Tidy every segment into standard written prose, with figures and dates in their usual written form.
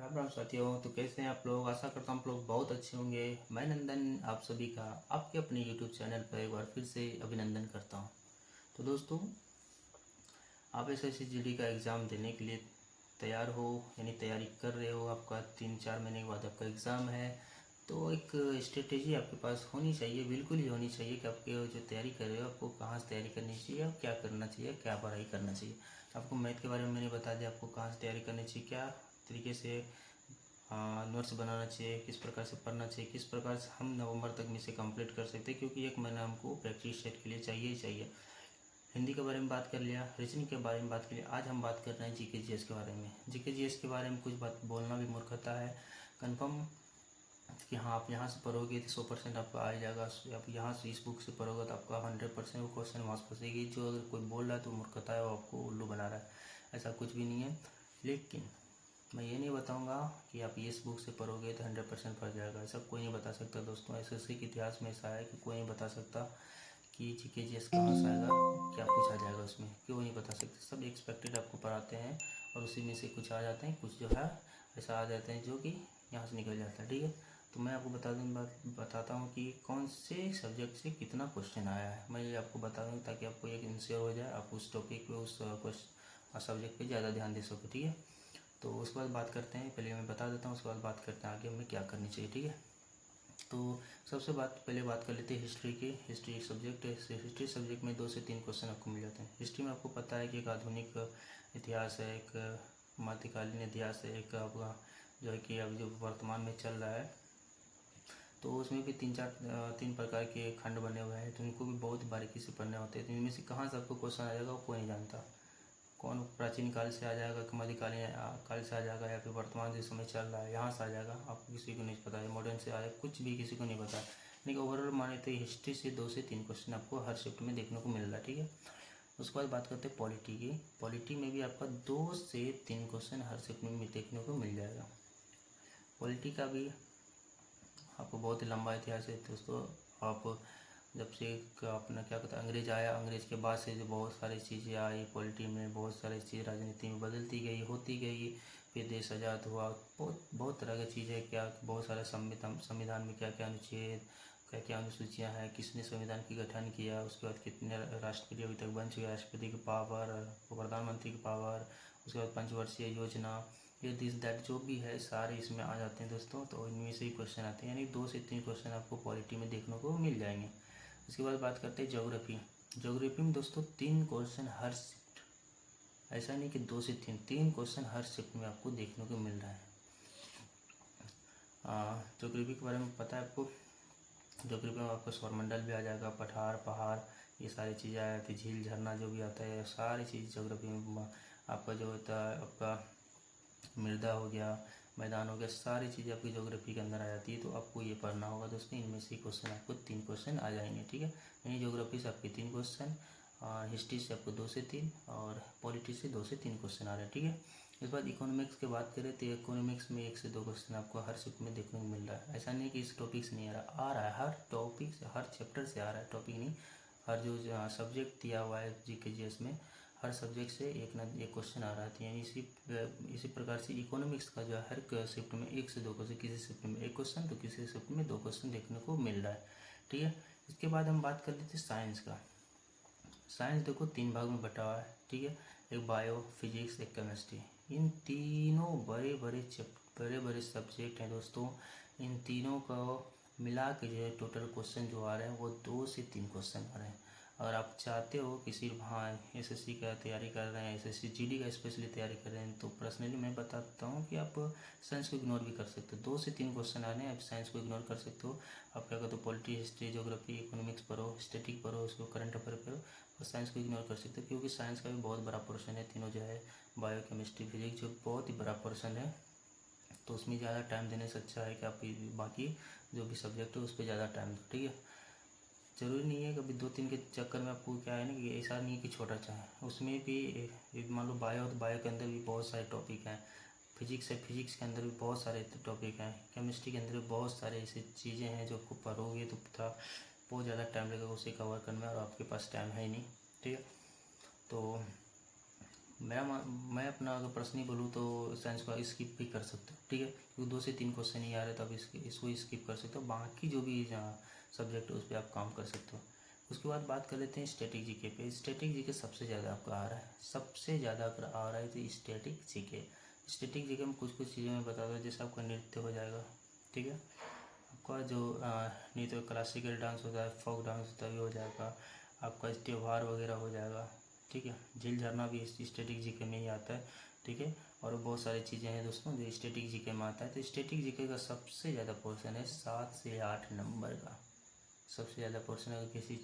राम राम साथियों। तो कैसे हैं आप लोग? आशा करता हूँ आप लोग बहुत अच्छे होंगे। मैं नंदन आप सभी का आपके अपने यूट्यूब चैनल पर एक बार फिर से अभिनंदन करता हूँ। तो दोस्तों, आप एसएससी जीडी का एग्ज़ाम देने के लिए तैयार हो, यानी तैयारी कर रहे हो। आपका 3-4 महीने के बाद आपका एग्ज़ाम है। तो एक स्ट्रेटेजी आपके पास होनी चाहिए, बिल्कुल ही होनी चाहिए कि आपके जो तैयारी कर रहे हो आपको कहाँ से तैयारी करनी चाहिए और क्या करना चाहिए, क्या पढ़ाई करना चाहिए। आपको मैथ के बारे में मैंने बता दिया, आपको कहाँ से तैयारी करनी चाहिए, क्या तरीके से नोट्स बनाना चाहिए, किस प्रकार से पढ़ना चाहिए, किस प्रकार से हम नवंबर तक में इसे कंप्लीट कर सकते हैं, क्योंकि 1 महीना हमको प्रैक्टिस सेट के लिए चाहिए ही चाहिए। हिंदी के बारे में बात कर लिया, रीजनिंग के बारे में बात कर लिया। आज हम बात कर रहे हैं जीके जीएस के बारे में। जीके जीएस के बारे में कुछ बात बोलना भी मूर्खता है। कंफर्म कि हाँ आप यहाँ से पढ़ोगे तो 100% आपका आ जाएगा। आप यहाँ से इस बुक से पढ़ोगे तो आपका 100% वो क्वेश्चन वहाँ से फंसेगी। जो अगर कोई बोल रहा है तो मूर्खता है, वो आपको उल्लू बना रहा है। ऐसा कुछ भी नहीं है। लेकिन मैं ये नहीं बताऊंगा कि आप इस बुक से पढ़ोगे तो 100% पढ़ जाएगा। ऐसा कोई नहीं बता सकता दोस्तों। एसएससी के इतिहास में ऐसा है कि कोई नहीं बता सकता कि जीके जीएस कहाँ से आएगा, क्या पूछा जाएगा उसमें, क्यों नहीं बता सकते। सब एक्सपेक्टेड आपको पढ़ाते हैं और उसी में से कुछ आ जाते हैं, कुछ जो है ऐसा आ जाते हैं जो कि यहाँ से निकल जाता है। ठीक है, तो मैं आपको बताता हूँ कि कौन से सब्जेक्ट से कितना क्वेश्चन आया है। मैं ये आपको बता दूँ ताकि आपको एक इंश्योर हो जाए, आप उस टॉपिक पे उस सब्जेक्ट पे ज़्यादा ध्यान दे सको। ठीक है, तो उसके बाद बात करते हैं। पहले मैं बता देता हूँ, उसके बाद बात करते हैं आगे हमें क्या करनी चाहिए। ठीक है, तो सबसे पहले बात कर लेते हैं हिस्ट्री की। हिस्ट्री एक सब्जेक्ट है। हिस्ट्री सब्जेक्ट में 2 से 3 क्वेश्चन आपको मिल जाते हैं। हिस्ट्री में आपको पता है कि एक आधुनिक इतिहास है, एक मध्यकालीन इतिहास है, एक आपका जो है कि अभी जो वर्तमान में चल रहा है। तो उसमें भी 3 प्रकार के खंड बने हुए हैं, तो उनको भी बहुत बारीकी से पढ़ने होते हैं। तो इनमें से कहाँ से आपको क्वेश्चन आ जाएगा वो कोई नहीं जानता। कौन प्राचीन काल से आ जाएगा, मध्यकालीन काल से आ जाएगा, या फिर वर्तमान जो समय चल रहा है यहाँ से आ जाएगा, आपको किसी को नहीं पता है। मॉडर्न से आए, कुछ भी किसी को नहीं पता है। लेकिन ओवरऑल माने तो हिस्ट्री से 2 से 3 क्वेश्चन आपको हर शिफ्ट में देखने को मिल रहा है। ठीक है, उसके बाद बात करते हैं पॉलिटी की। पॉलिटी में भी आपका 2 से 3 क्वेश्चन हर शिफ्ट में देखने को मिल जाएगा। पॉलिटी का भी आपको बहुत ही लंबा इतिहास है दोस्तों। आप जब से अपना क्या कहते हैं अंग्रेज आया, अंग्रेज के बाद से जो बहुत सारी चीज़ें आई पॉलिटी में, बहुत सारी चीज़ राजनीति में बदलती गई, होती गई। फिर देश आज़ाद हुआ, बहुत बहुत तरह की चीज़ें, क्या बहुत सारे संविधान में क्या क्या अनुच्छेद, क्या क्या अनुसूचियाँ हैं, किसने संविधान की गठन किया, उसके बाद कितने राष्ट्रपति अभी तक बन चुके, राष्ट्रपति की पावर, प्रधानमंत्री की पावर, उसके बाद पंचवर्षीय योजना, ये दिस दैट जो भी है सारे इसमें आ जाते हैं दोस्तों। तो इनमें से ही क्वेश्चन आते हैं, यानी 2 से 3 क्वेश्चन आपको पॉलिटी में देखने को मिल जाएंगे। उसके बाद बात करते हैं ज्योग्राफी। ज्योग्राफी में दोस्तों 3 क्वेश्चन हर शिफ्ट, ऐसा नहीं कि 2 से 3 क्वेश्चन हर शिफ्ट में आपको देखने को मिल रहा है। ज्योग्राफी के बारे में पता है आपको? ज्योग्राफी में आपको सौरमंडल भी आ जाएगा, पठार पहाड़, ये सारी चीज़ें आ जाती है, झील झरना जो भी आता है, सारी चीज़ ज्योग्राफी में आपका जो होता है, आपका मृदा हो गया, मैदान हो गया, सारी चीज़ें आपकी ज्योग्राफी के अंदर आ जाती है। तो आपको ये पढ़ना होगा दोस्तों। इनमें से क्वेश्चन आपको 3 क्वेश्चन आ जाएंगे। ठीक है, यानी ज्योग्राफी से आपके 3 क्वेश्चन, हिस्ट्री से आपको 2 से 3 और पॉलिटी से 2 से 3 क्वेश्चन आ रहे हैं। ठीक है, इस बार इकोनॉमिक्स की बात करें तो इकोनॉमिक्स में 1 से 2 क्वेश्चन आपको हर शिफ्ट में देखने को मिल रहा है। ऐसा नहीं कि इस टॉपिक से नहीं आ रहा है, हर टॉपिक से, हर चैप्टर से आ रहा है। टॉपिक नहीं, हर जो सब्जेक्ट दिया हुआ है जीके जीएस में, हर सब्जेक्ट से एक ना एक क्वेश्चन आ रहा था। यानी इसी प्रकार से इकोनॉमिक्स का जो है हर शिफ्ट में 1 से 2 क्वेश्चन, किसी शिफ्ट में 1 क्वेश्चन तो किसी शिफ्ट में 2 क्वेश्चन देखने को मिल रहा है। ठीक है, इसके बाद हम बात कर लेते हैं साइंस का। साइंस देखो 3 भाग में बटा हुआ है। ठीक है, एक बायो, फिजिक्स, एक केमिस्ट्री। इन तीनों बड़े बड़े सब्जेक्ट हैं दोस्तों। इन तीनों को मिला के जो है टोटल क्वेश्चन जो आ रहे हैं वो 2 से 3 क्वेश्चन आ रहे हैं। अगर आप चाहते हो कि सिर्फ हाँ एसएससी का तैयारी कर रहे हैं, एसएससी जीडी का स्पेशली तैयारी कर रहे हैं, तो पर्सनली मैं बताता हूँ कि आप साइंस को इग्नोर भी कर सकते हो। 2 से 3 क्वेश्चन आ रहे हैं, आप साइंस को इग्नोर कर सकते हो। आप क्या कहते हो पॉलिटी, हिस्ट्री, ज्योग्राफी, इकोनॉमिक्स पढ़ो, स्टैटिक पढ़ो, उसको करंट अफेयर पढ़ो, और साइंस को इग्नोर कर सकते हो, क्योंकि साइंस का भी बहुत बड़ा पोर्शन है। तीनों जो है बायो, केमिस्ट्री, फिजिक्स, जो बहुत ही बड़ा पोर्शन है। तो उसमें ज़्यादा टाइम देने से अच्छा है कि आप बाकी जो भी सब्जेक्ट है उस पर ज़्यादा टाइम दो। ठीक है, ज़रूरी नहीं है कभी 2-3 के चक्कर में आपको क्या है ना कि ऐसा नहीं है कि छोटा चाहे। उसमें भी मान लो बायो, तो बायो के अंदर भी बहुत सारे टॉपिक हैं। फिजिक्स है, फिजिक्स के अंदर भी बहुत सारे टॉपिक हैं। केमिस्ट्री के अंदर भी बहुत सारे ऐसी चीज़ें हैं जो आपको पढ़ोगे तो था बहुत ज़्यादा टाइम लगेगा उसे कवर करने में, और आपके पास टाइम है ही नहीं। ठीक है, तो मैं अपना अगर पर्सनली बोलूँ तो साइंस को स्किप भी कर सकते हो, ठीक है, क्योंकि 2 से 3 क्वेश्चन ही आ रहे तो आप इसको स्किप कर सकते हो, बाकी जो भी सब्जेक्ट है उस पर आप काम कर सकते हो। उसके बाद बात कर लेते हैं स्टैटिक जीके पे। स्टैटिक जीके सबसे ज़्यादा आपका आ रहा है, सबसे ज़्यादा अगर आ रहा है तो स्टैटिक जीके। स्टैटिक जीके में कुछ कुछ चीज़ें मैं बता दूँ, जैसे आपका नृत्य हो जाएगा, ठीक है, आपका जो नृत्य क्लासिकल डांस होता है, फोक डांस होता है, भी हो जाएगा, आपका त्यौहार वगैरह हो जाएगा, ठीक है, झील झरना भी स्टैटिक जीके में ही आता है, ठीक है, और बहुत सारी चीज़ें हैं दोस्तों जो स्टैटिक जीके में आता है। तो स्टैटिक जीके का सबसे ज़्यादा पोर्शन है 7 से 8 नंबर का, सबसे ज़्यादा पोर्शन अगर किसी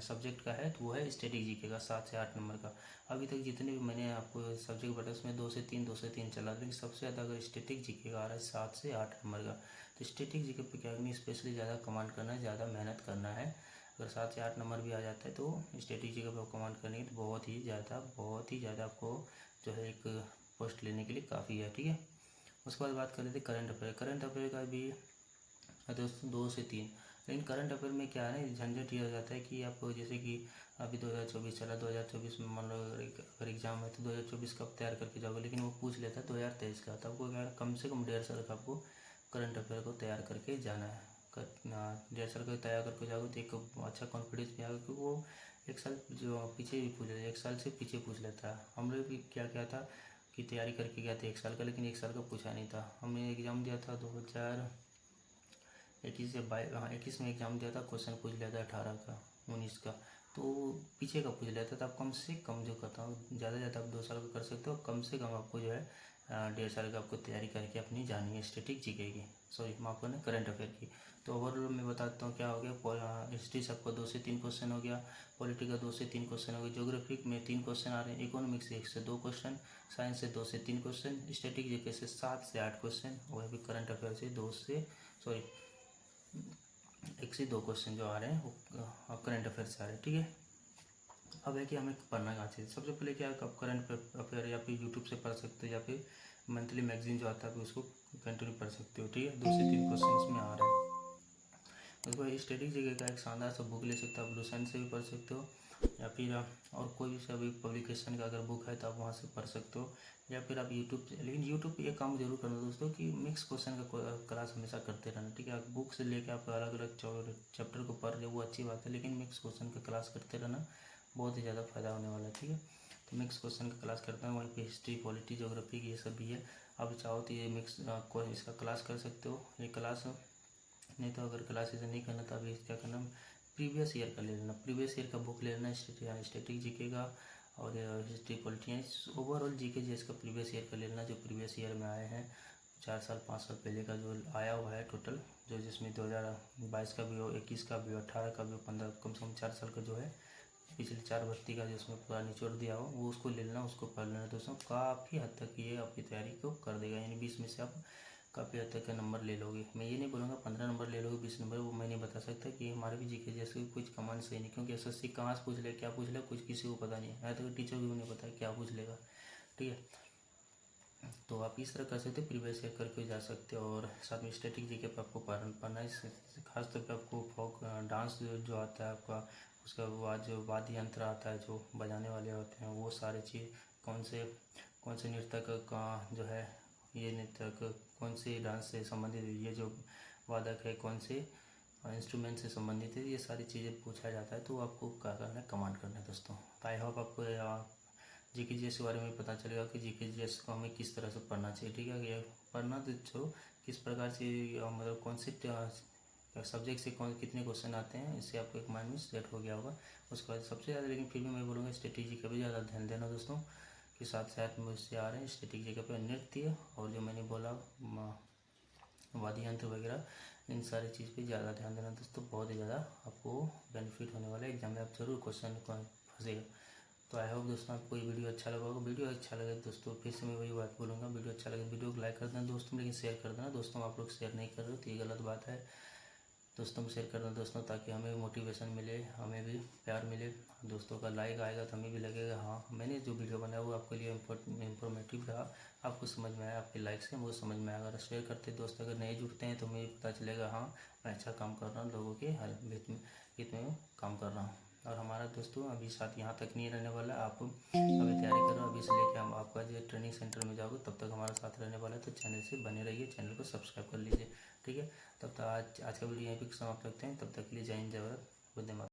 सब्जेक्ट का है तो वो है स्टैटिक जीके का 7 से 8 नंबर का। अभी तक जितने भी मैंने आपको सब्जेक्ट बताया उसमें 2 से 3 चला, लेकिन सबसे ज़्यादा अगर स्टैटिक जीके का आ रहा है 7 से 8 नंबर का। तो स्टैटिक जीके पे क्या करनी, स्पेशली ज़्यादा कमांड करना है, ज़्यादा मेहनत करना है। अगर 7 से 8 नंबर भी आ जाता है तो स्टैटिक जीके पे कमांड करनी है तो बहुत ही ज़्यादा आपको जो है एक पोस्ट लेने के लिए काफ़ी है, ठीक है। उसके बाद बात कर लेते हैं करंट अफेयर। करंट अफेयर का भी दोस्तों 2 से 3, लेकिन करंट अफेयर में क्या है ना, झंझट ये हो जाता है कि आपको जैसे कि अभी 2024 चला, 2024 में मान लो अगर एग्जाम है तो 2024 का आप तैयार करके जाओगे, लेकिन वो पूछ लेता है 2023 का, तो आपको क्या कम से कम 1.5 साल का आपको करंट अफेयर को तैयार करके जाना है। 1.5 साल का तैयार करके जाओगे तो एक अच्छा कॉन्फिडेंस भी आएगा, क्योंकि वो 1 साल जो पीछे भी पूछ लेता है, 1 साल से पीछे पूछ लेता है। हम लोग भी क्या था कि तैयारी करके गए थे 1 साल का, लेकिन 1 साल का पूछा नहीं था। हमने एग्ज़ाम दिया था 2021 या 21 में एग्ज़ाम दिया था, क्वेश्चन पूछ लिया था 18 का, 19 का, तो पीछे का पूछ लेता था। आप कम से कम जो करता हूँ, ज़्यादा से ज़्यादा आप 2 साल का कर सकते हो, कम से कम आपको जो है 1.5 साल का आपको तैयारी करके अपनी जानी है स्टैटिक जीके की, सॉरी माफ करना, करंट अफेयर की। तो ओवरऑल मैं बताता हूँ क्या हो गया। हिस्ट्री से आपको 2 से 3 क्वेश्चन हो गया, पॉलिटी का 2 से 3 क्वेश्चन हो गया, ज्योग्राफी में 3 क्वेश्चन आ रहे हैं, इकोनॉमिक्स से 1 से 2 क्वेश्चन, साइंस से 2 से 3 क्वेश्चन, स्टैटिक जीके से 7 से 8 क्वेश्चन, और भी करंट अफेयर से 1 से 2 क्वेश्चन जो आ रहे हैं वो करंट अफेयर से आ रहे हैं, ठीक है। अब है कि हमें पढ़ना कहाँ चाहिए। सबसे पहले क्या आप करंट अफेयर या फिर यूट्यूब से पढ़ सकते हो, या फिर मंथली मैगजीन जो आता है उसको कंटिन्यू पढ़ सकते हो, ठीक है। 2 से 3 क्वेश्चन इसमें आ रहे हैं। उसके बाद स्टडी जीके का एक शानदार सा बुक ले सकते हो आप, लुसेंट से भी पढ़ सकते हो, या फिर और कोई भी सा भी पब्लिकेशन का अगर बुक है तो आप वहाँ से पढ़ सकते हो, या फिर आप यूट्यूब से। लेकिन यूट्यूब पे एक काम जरूर करना दोस्तों कि मिक्स क्वेश्चन का क्लास हमेशा करते रहना, ठीक है। आप बुक से लेकर आप अलग अलग चैप्टर को पढ़ रहे हो वो अच्छी बात है, लेकिन मिक्स क्वेश्चन का क्लास करते रहना बहुत ही ज़्यादा फायदा होने वाला है, ठीक है। तो मिक्स क्वेश्चन का क्लास करते हैं, वहीं पे हिस्ट्री, पॉलिटी, ज्योग्राफी ये सब भी है। आप चाहो तो ये मिक्स इसका क्लास कर सकते हो, ये क्लास। नहीं तो अगर क्लासेज नहीं करना तो अभी क्या करना, प्रीवियस ईयर का ले लेना, प्रीवियस ईयर का बुक ले लेना, स्टैटिक जीके का और history, polity, overall GK GS का प्रीवियस ईयर का ले लेना, जो प्रीवियस ईयर में आए हैं 4 साल 5 साल पहले का जो आया हुआ है टोटल, जो जिसमें 2022 का भी हो, 21 का भी हो, 18 का भी हो, 15, कम से कम 4 साल का जो है पिछले 4 भर्ती का जिसमें पूरा निचोड़ दिया हो, वो उसको ले लेना, उसको पढ़ लेना दोस्तों। काफ़ी हद तक ये आपकी तैयारी को कर देगा, यानी 20 में से आप काफ़ी हद तक का नंबर ले लोगे। मैं ये नहीं बोलूँगा 15 नंबर ले लोगे, 20 नंबर, वो मैं नहीं बता सकता कि हमारे भी जीके जैसे कुछ कमांड सही नहीं, क्योंकि एसएससी कहाँ से पूछ ले क्या पूछ ले कुछ किसी को पता नहीं है, यहाँ तक टीचर भी नहीं पता क्या पूछ लेगा, ठीक है। तो आप इस तरह कर सकते हो, प्रीवियस ईयर करके जा सकते हो, और साथ में स्टैटिक जीके पे आपको पढ़ना है। खासतौर पर आपको फोक डांस जो आता है आपका, उसका बाद जो वाद्य यंत्र आता है जो बजाने वाले होते हैं, वो सारे चीज़ कौन से नृतक का जो है, ये नृतक कौन से डांस से संबंधित है, ये जो वादक है कौन से इंस्ट्रूमेंट से संबंधित है, ये सारी चीज़ें पूछा जाता है। तो आपको क्या करना है, कमांड करना है दोस्तों। तो आई होप आपको जीके जीएस के बारे में पता चलेगा कि जीके जीएस को हमें किस तरह से पढ़ना चाहिए, ठीक है। ये पढ़ना तो जो किस प्रकार से मतलब कौन से सब्जेक्ट से कितने क्वेश्चन आते हैं, इससे आपको एक माइंड में सेट हो गया होगा। उसके बाद सबसे ज़्यादा, लेकिन फिर भी मैं बोलूँगा स्ट्रेटेजी का भी ज़्यादा ध्यान देना दोस्तों, कि साथ साथ में उससे आ रहे हैं स्ट्रेटेजी का पे नृत्य, और जो मैंने बोला वाद्य यंत्र वगैरह, इन सारी चीज़ पे ज़्यादा ध्यान देना दोस्तों। बहुत ही ज़्यादा आपको बेनिफिट होने वाला है, एग्जाम में आप जरूर क्वेश्चन को फंसेगा। तो आई होप दोस्तों आपको ये वीडियो अच्छा लगा होगा। वीडियो अच्छा लगे दोस्तों, फिर से मैं वही बात बोलूँगा, वीडियो अच्छा लगे वीडियो को लाइक कर देना दोस्तों, लेकिन शेयर कर देना दोस्तों। आप लोग शेयर नहीं कर रहे हो तो ये गलत बात है दोस्तों, को शेयर कर देना दोस्तों, ताकि हमें भी मोटिवेशन मिले, हमें भी प्यार मिले। दोस्तों का लाइक आएगा तो हमें भी लगेगा हाँ मैंने जो वीडियो बनाया वो आपके लिए इंफॉर्मेटिव रहा, आपको समझ में आया, आपके लाइक से मुझे समझ में आएगा। अगर शेयर करते दोस्त अगर नहीं जुड़ते हैं तो मुझे पता चलेगा हाँ मैं अच्छा काम कर रहा हूँ, लोगों के हित में काम कर रहा हूँ। और हमारा दोस्तों अभी साथ यहाँ तक नहीं रहने वाला है। आप अभी तैयारी करो, अभी से लेके हम आपका जो ट्रेनिंग सेंटर में जाओगे तब तक हमारा साथ रहने वाला है। तो चैनल से बने रहिए, चैनल को सब्सक्राइब कर लीजिए, ठीक है। तब तक आज का वीडियो यहीं पर समाप्त रखते हैं। तब तक के लिए जय हिंद, जय भारत, वंदे मातरम।